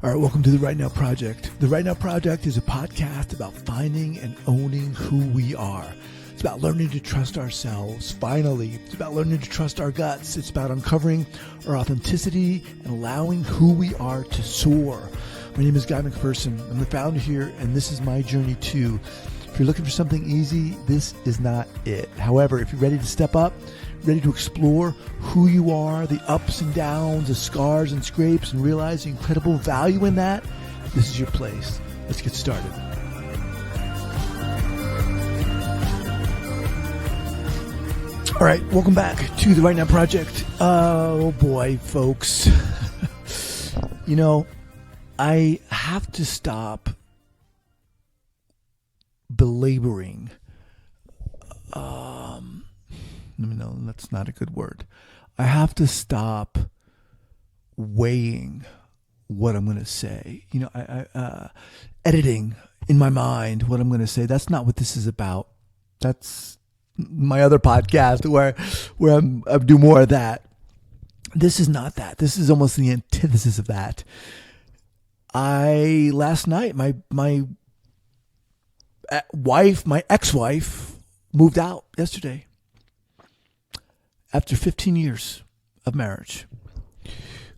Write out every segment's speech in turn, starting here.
All right, welcome to the Right Now Project. The Right Now Project is a podcast about finding and owning who we are. It's about learning to trust ourselves, finally. It's about learning to trust our guts. It's about uncovering our authenticity and allowing who we are to soar. My name is Guy McPherson. I'm the founder here, and this is my journey too. If you're looking for something easy, this is not it. However, if you're ready to step up, ready to explore who you are, the ups and downs, the scars and scrapes, and realize the incredible value in that, this is your place. Let's get started. All right, welcome back to the Right Now Project. Oh boy, folks. You know, I have to stop belaboring. No, that's not a good word. I have to stop weighing what I'm going to say. You know, I editing in my mind what I'm going to say. That's not what this is about. That's my other podcast where I do more of that. This is not that. This is almost the antithesis of that. Last night, my ex-wife moved out yesterday after 15 years of marriage.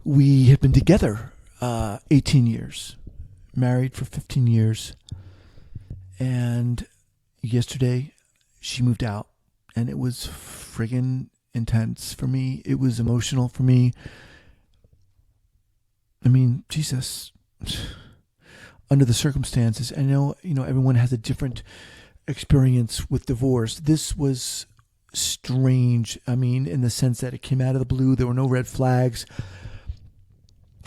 We had been together 18 years, married for 15 years, and yesterday she moved out, and it was friggin' intense for me. It was emotional for me. I mean, Jesus, under the circumstances, I know, everyone has a different experience with divorce. This was strange. I mean, in the sense that it came out of the blue. There were no red flags.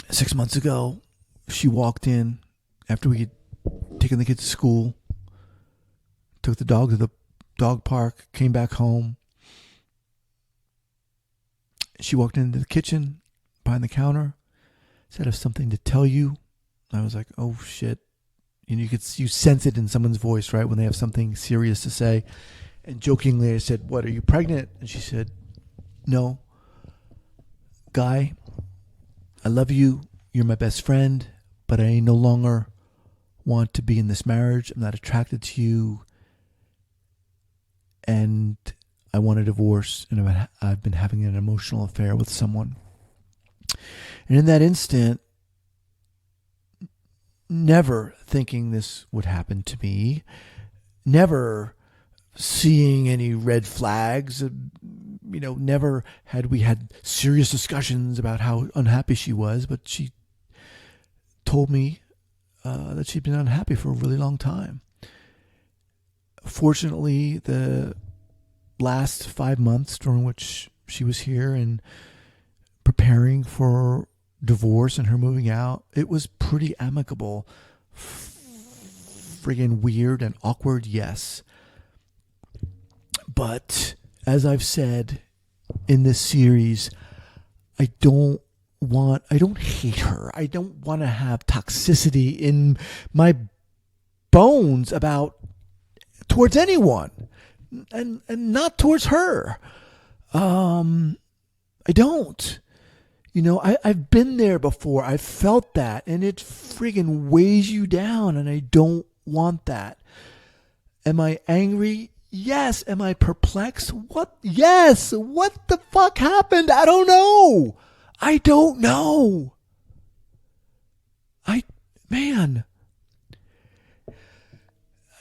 6 months ago, she walked in after we had taken the kids to school, took the dog to the dog park, came back home. She walked into the kitchen, behind the counter, said, "I have something to tell you." I was like, oh shit. You sense it in someone's voice, right? When they have something serious to say. And jokingly I said, "What, are you pregnant?" And she said, "No. Guy, I love you. You're my best friend, but I no longer want to be in this marriage. I'm not attracted to you. And I want a divorce. And I've been having an emotional affair with someone." And in that instant, never thinking this would happen to me, never seeing any red flags, never had we had serious discussions about how unhappy she was, but she told me that she'd been unhappy for a really long time. Fortunately, the last 5 months during which she was here and preparing for divorce and her moving out, it was pretty amicable. Friggin' weird and awkward, yes. But as I've said in this series, I don't hate her. I don't want to have toxicity in my bones towards anyone, and not towards her. I don't. I've been there before. I've felt that, and it friggin' weighs you down, and I don't want that. Am I angry? Yes. Am I perplexed? What? Yes. What the fuck happened? I don't know. Man.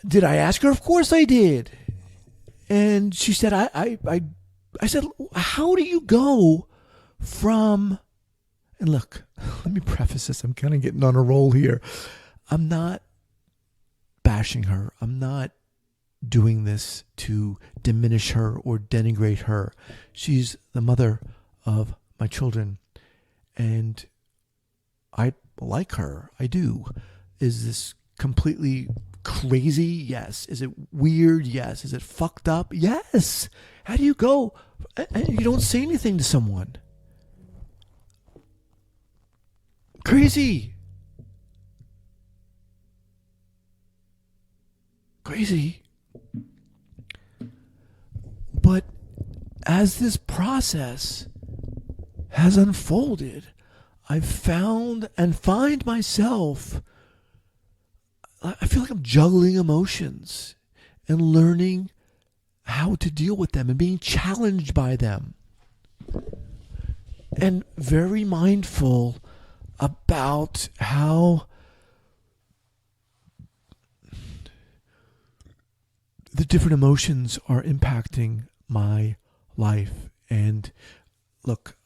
Did I ask her? Of course I did. And she said, I said, how do you go from, and look, let me preface this. I'm kind of getting on a roll here. I'm not bashing her. I'm not doing this to diminish her or denigrate her. She's the mother of my children, and I like her. I do. Is this completely crazy? Yes. Is it weird? Yes. Is it fucked up? Yes. How do you go and you don't say anything to someone? Crazy. But as this process has unfolded, I've found and find myself, I feel like I'm juggling emotions and learning how to deal with them and being challenged by them. And very mindful about how the different emotions are impacting my life. And look,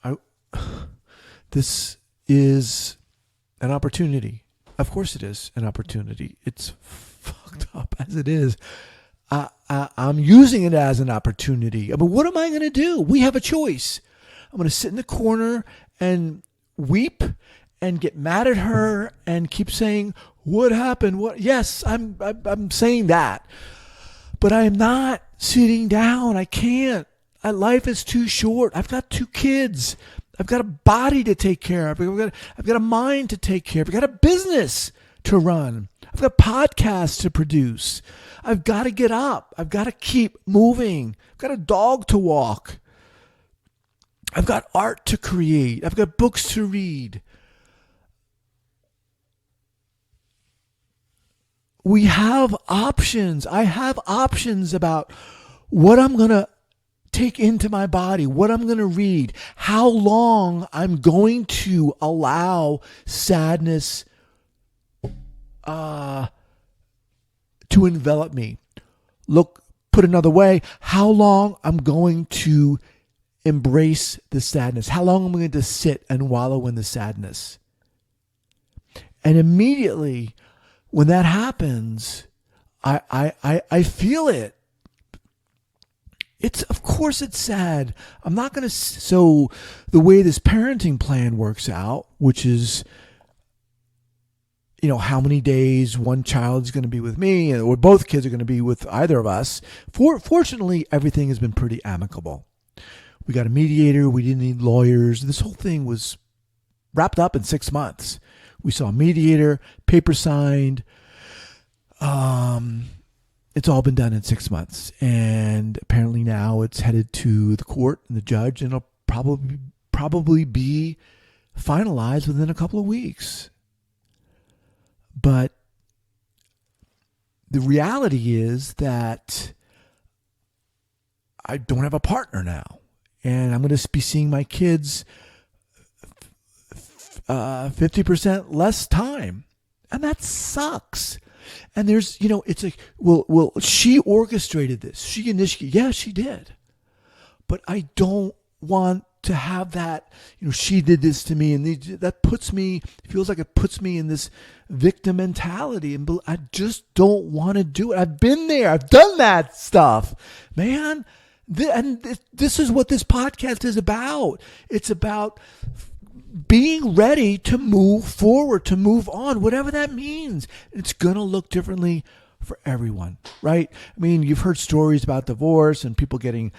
this is an opportunity. Of course it is an opportunity. It's fucked up as it is. I'm using it as an opportunity. But what am I going to do? We have a choice. I'm going to sit in the corner and weep and get mad at her and keep saying, what happened? What? Yes, I'm saying that. But I am not sitting down. I can't. Life is too short. I've got 2 kids. I've got a body to take care of. I've got a mind to take care of. I've got a business to run. I've got podcasts to produce. I've got to get up. I've got to keep moving. I've got a dog to walk. I've got art to create. I've got books to read. We have options. I have options about what I'm going to take into my body, what I'm going to read, how long I'm going to allow sadness to envelop me. Look, put another way, how long I'm going to embrace the sadness, how long I'm going to sit and wallow in the sadness. And immediately when that happens, I feel it. Of course it's sad. I'm not going to, so the way this parenting plan works out, which is, how many days one child's going to be with me or both kids are going to be with either of us. Fortunately, everything has been pretty amicable. We got a mediator. We didn't need lawyers. This whole thing was wrapped up in 6 months. We saw a mediator, paper signed. It's all been done in 6 months. And apparently now it's headed to the court and the judge, and it'll probably be finalized within a couple of weeks. But the reality is that I don't have a partner now. And I'm going to be seeing my kids 50% less time. And that sucks. And there's, it's like, well, she orchestrated this. She initiated. Yeah, she did. But I don't want to have that, she did this to me. And that feels like it puts me in this victim mentality. And I just don't want to do it. I've been there. I've done that stuff, man. And this is what this podcast is about. It's about being ready to move forward, to move on, whatever that means. It's going to look differently for everyone, right? I mean, you've heard stories about divorce and people getting,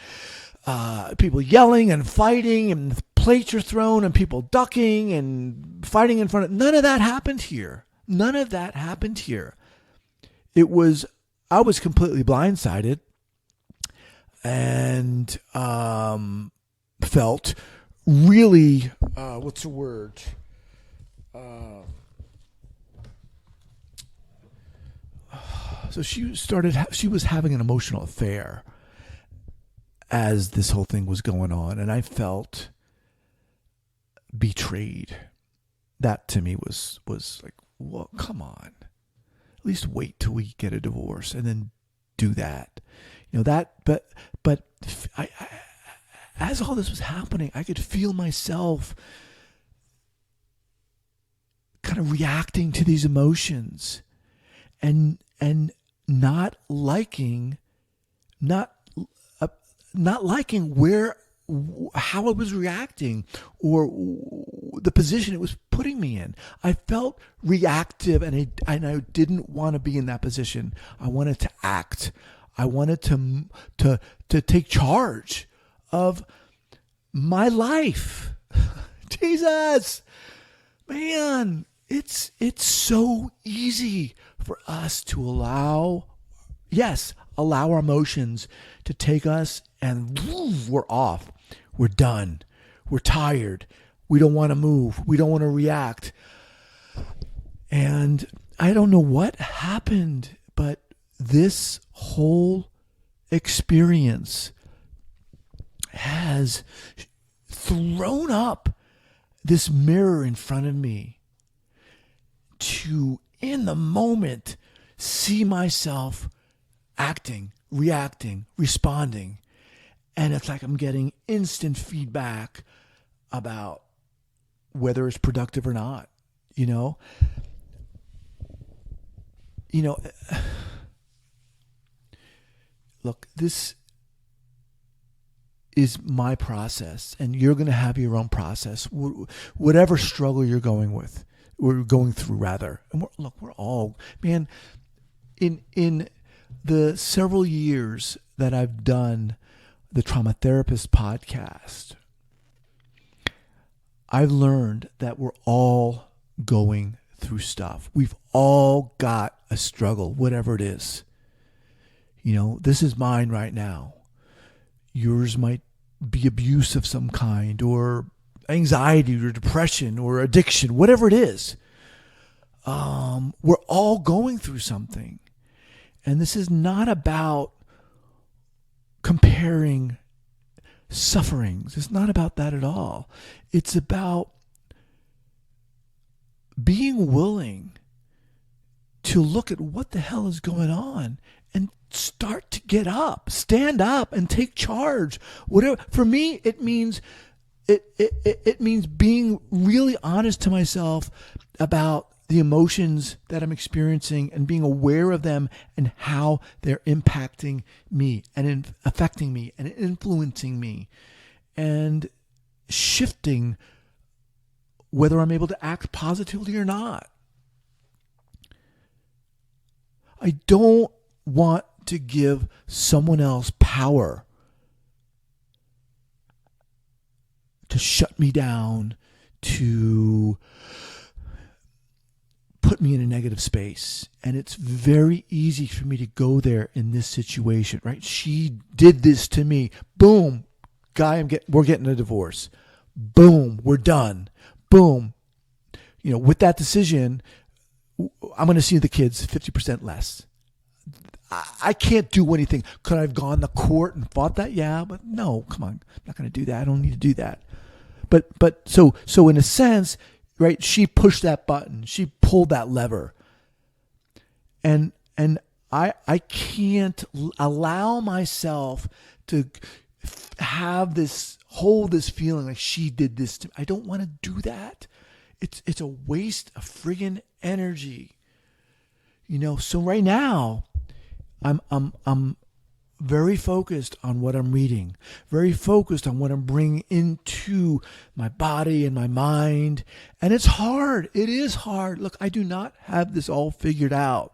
people yelling and fighting and plates are thrown and people ducking and fighting in front of, none of that happened here. None of that happened here. I was completely blindsided and felt really, what's the word? So she was having an emotional affair as this whole thing was going on. And I felt betrayed. That to me was like, well, come on. At least wait till we get a divorce and then do that. But I as all this was happening, I could feel myself kind of reacting to these emotions and not liking how I was reacting or the position it was putting me in. I felt reactive and I didn't want to be in that position. I wanted to act. I wanted to take charge of my life. Jesus, man, it's so easy for us to allow our emotions to take us and we're off. We're done. We're tired. We don't want to move. We don't want to react. And I don't know what happened, but this whole experience has thrown up this mirror in front of me to, in the moment, see myself acting, reacting, responding. And it's like I'm getting instant feedback about whether it's productive or not, you know? Look, this is my process, and you're going to have your own process, whatever struggle you're going through rather. And we're all, man, in the several years that I've done the Trauma Therapist podcast, I've learned that we're all going through stuff. We've all got a struggle, whatever it is. This is mine right now. Yours might be abuse of some kind, or anxiety, or depression, or addiction, whatever it is. We're all going through something. And this is not about comparing sufferings. It's not about that at all. It's about being willing to look at what the hell is going on and start to get up, stand up and take charge. Whatever. For me, it means it means being really honest to myself about the emotions that I'm experiencing and being aware of them and how they're impacting me and affecting me and influencing me, and shifting whether I'm able to act positively or not. I don't want to give someone else power to shut me down, to put me in a negative space. And it's very easy for me to go there in this situation, right? She did this to me. Boom. Guy, we're getting a divorce. Boom. We're done. Boom. With that decision, I'm going to see the kids 50% less. I can't do anything. Could I have gone to court and fought that? Yeah, but no, come on. I'm not going to do that. I don't need to do that. But so in a sense, right, she pushed that button. She pulled that lever. And I can't allow myself to hold this feeling like she did this to me. I don't want to do that. It's a waste of friggin' energy. So right now I'm very focused on what I'm reading, very focused on what I'm bringing into my body and my mind. And it's hard. It is hard. Look, I do not have this all figured out.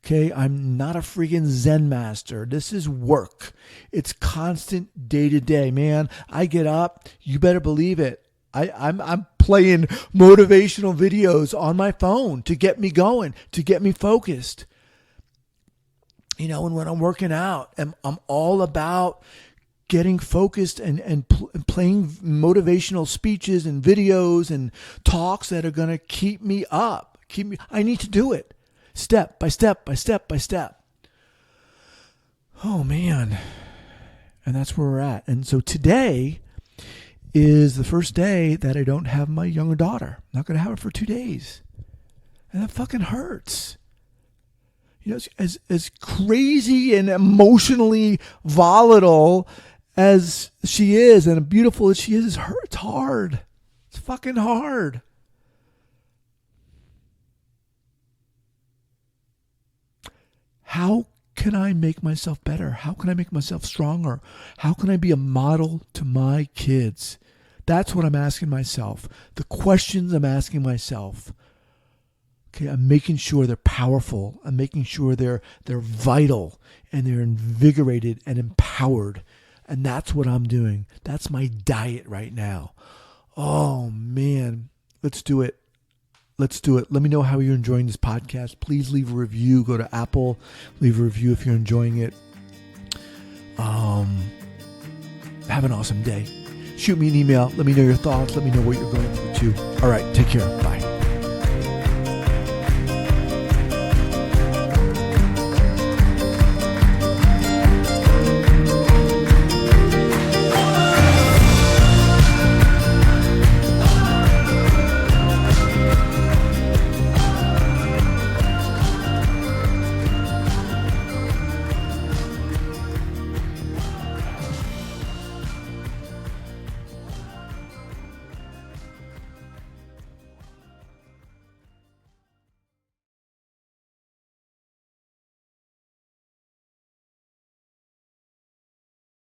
Okay, I'm not a freaking Zen master. This is work. It's constant day to day, man. I get up. You better believe it. I'm playing motivational videos on my phone to get me going, to get me focused. And when I'm working out, I'm all about getting focused and playing motivational speeches and videos and talks that are going to keep me up. I need to do it step by step by step by step. Oh, man. And that's where we're at. And so today is the first day that I don't have my younger daughter. I'm not going to have her for 2 days. And that fucking hurts. As crazy and emotionally volatile as she is and beautiful as she is, it's hard. It's fucking hard. How can I make myself better? How can I make myself stronger? How can I be a model to my kids? That's what I'm asking myself. The questions I'm asking myself. Okay, I'm making sure they're powerful. I'm making sure they're vital and they're invigorated and empowered. And that's what I'm doing. That's my diet right now. Oh, man. Let's do it. Let's do it. Let me know how you're enjoying this podcast. Please leave a review. Go to Apple. Leave a review if you're enjoying it. Have an awesome day. shoot me an email. Let me know your thoughts. Let me know what you're going through too. All right, take care. Bye.